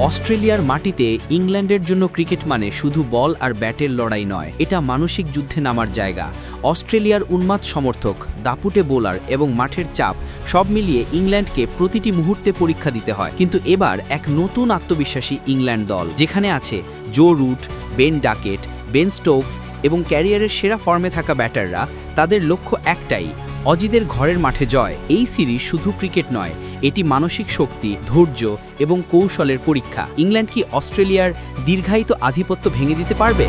অস্ট্রেলিয়ার মাটিতে ইংল্যান্ডের জন্য ক্রিকেট মানে শুধু বল আর ব্যাটের লড়াই নয়, এটা মানসিক যুদ্ধে নামার জায়গা। অস্ট্রেলিয়ার উন্মাদ সমর্থক, দাপুটে বোলার এবং মাঠের চাপ সব মিলিয়ে ইংল্যান্ডকে প্রতিটি মুহূর্তে পরীক্ষা দিতে হয়। কিন্তু এবার এক নতুন আত্মবিশ্বাসী ইংল্যান্ড দল, যেখানে আছে Joe Root, Ben Duckett, Ben Stokes এবং ক্যারিয়ারের সেরা ফর্মে থাকা ব্যাটাররা। তাদের লক্ষ্য একটাই, অজিদের ঘরের মাঠে জয়। এই সিরিজ শুধু ক্রিকেট নয়, এটি মানসিক শক্তি, ধৈর্য এবং কৌশলের পরীক্ষা। ইংল্যান্ড কি অস্ট্রেলিয়ার দীর্ঘায়িত আধিপত্য ভেঙে দিতে পারবে?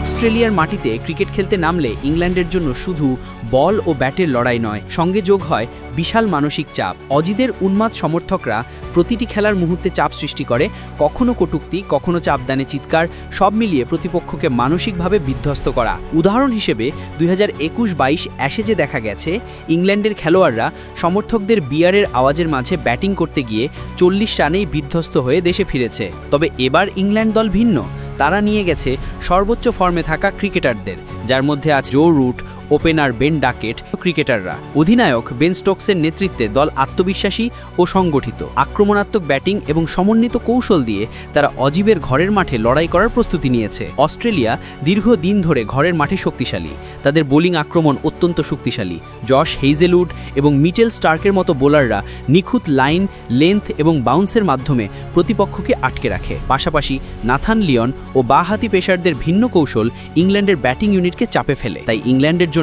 অস্ট্রেলিয়ার মাটিতে ক্রিকেট খেলতে নামলে ইংল্যান্ডের জন্য শুধু বল ও ব্যাটের লড়াই নয়, সঙ্গে যোগ হয় বিশাল মানসিক চাপ। অজিদের উন্মাদ সমর্থকরা প্রতিটি খেলার মুহূর্তে চাপ সৃষ্টি করে, কখনো কটূক্তি, কখনো চাপদানে চিৎকার, সব মিলিয়ে প্রতিপক্ষকে মানসিকভাবে বিধ্বস্ত করা। উদাহরণ হিসেবে 2021-22 অ্যাশেজে দেখা গেছে ইংল্যান্ডের খেলোয়াড়রা সমর্থকদের বিয়ারের আওয়াজের মাঝে ব্যাটিং করতে গিয়ে 40 রানেই বিধ্বস্ত হয়ে দেশে ফিরেছে। তবে এবার ইংল্যান্ড দল ভিন্ন। তারা নিয়ে গেছে সর্বোচ্চ ফর্মে থাকা ক্রিকেটারদের, যার মধ্যে আছে Joe Root, opener Ben Duckett ক্রিকেটাররা। অধিনায়ক বেন স্টোকসের নেতৃত্বে দল আত্মবিশ্বাসী ও সংগঠিত। আক্রমণাত্মক ব্যাটিং এবং সমন্বিত কৌশল দিয়ে তারা অজিবের ঘরের মাঠে লড়াই করার প্রস্তুতি নিয়েছে। অস্ট্রেলিয়া দীর্ঘদিন ধরে ঘরের মাঠে শক্তিশালী। তাদের বোলিং আক্রমণ অত্যন্ত শক্তিশালী। জশ হেইজেলউড এবং মিচেল স্টার্কের মতো বোলাররা নিখুঁত লাইন, লেন্থ এবং বাউন্সের মাধ্যমে প্রতিপক্ষকে আটকে রাখে। পাশাপাশি নাথান লিওন ও বাঁহাতি পেসারদের ভিন্ন কৌশল ইংল্যান্ডের ব্যাটিং ইউনিটকে চাপে ফেলে। তাই ইংল্যান্ডের জন্য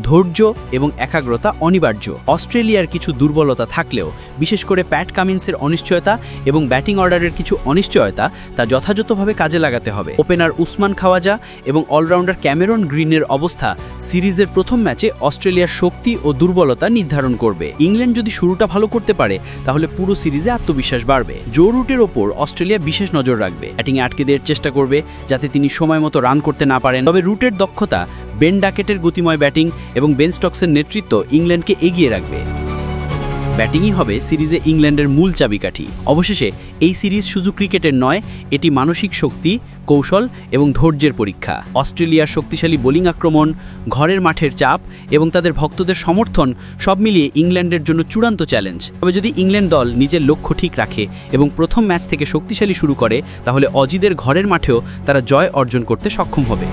ধৈর্য এবং একাগ্রতা অনিবার্য। অস্ট্রেলিয়ার কিছু দুর্বলতা থাকলেও, বিশেষ করে প্যাট কামিন্সের অনিশ্চয়তা এবং ব্যাটিং অর্ডারের কিছু অনিশ্চয়তা, তা যথাযথভাবে কাজে লাগাতে হবে। ওপেনার উসমান খাওয়াজা এবং অলরাউন্ডার ক্যামেরন গ্রিনের অবস্থা সিরিজের প্রথম ম্যাচে অস্ট্রেলিয়ার শক্তি ও দুর্বলতা নির্ধারণ করবে। ইংল্যান্ড যদি শুরুটা ভালো করতে পারে, তাহলে পুরো সিরিজে আত্মবিশ্বাস বাড়বে। জো রুটের ওপর অস্ট্রেলিয়া বিশেষ নজর রাখবে। ব্যাটিংয়ে আটকে দেওয়ার চেষ্টা করবে যাতে তিনি সময় মতো রান করতে না পারেন। তবে রুটের দক্ষতা, বেন ডাকেটের গতিময় ব্যাটিং এবং বেন স্টোকসের নেতৃত্ব ইংল্যান্ডকে এগিয়ে রাখবে। ব্যাটিংই হবে সিরিজে ইংল্যান্ডের মূল চাবিকাঠি। অবশেষে এই সিরিজ শুধু ক্রিকেটের নয়, এটি মানসিক শক্তি, কৌশল এবং ধৈর্যের পরীক্ষা। অস্ট্রেলিয়ার শক্তিশালী বোলিং আক্রমণ, ঘরের মাঠের চাপ এবং তাদের ভক্তদের সমর্থন সব মিলিয়ে ইংল্যান্ডের জন্য চূড়ান্ত চ্যালেঞ্জ। তবে যদি ইংল্যান্ড দল নিজের লক্ষ্য ঠিক রাখে এবং প্রথম ম্যাচ থেকে শক্তিশালী শুরু করে, তাহলে অজিদের ঘরের মাঠেও তারা জয় অর্জন করতে সক্ষম হবে।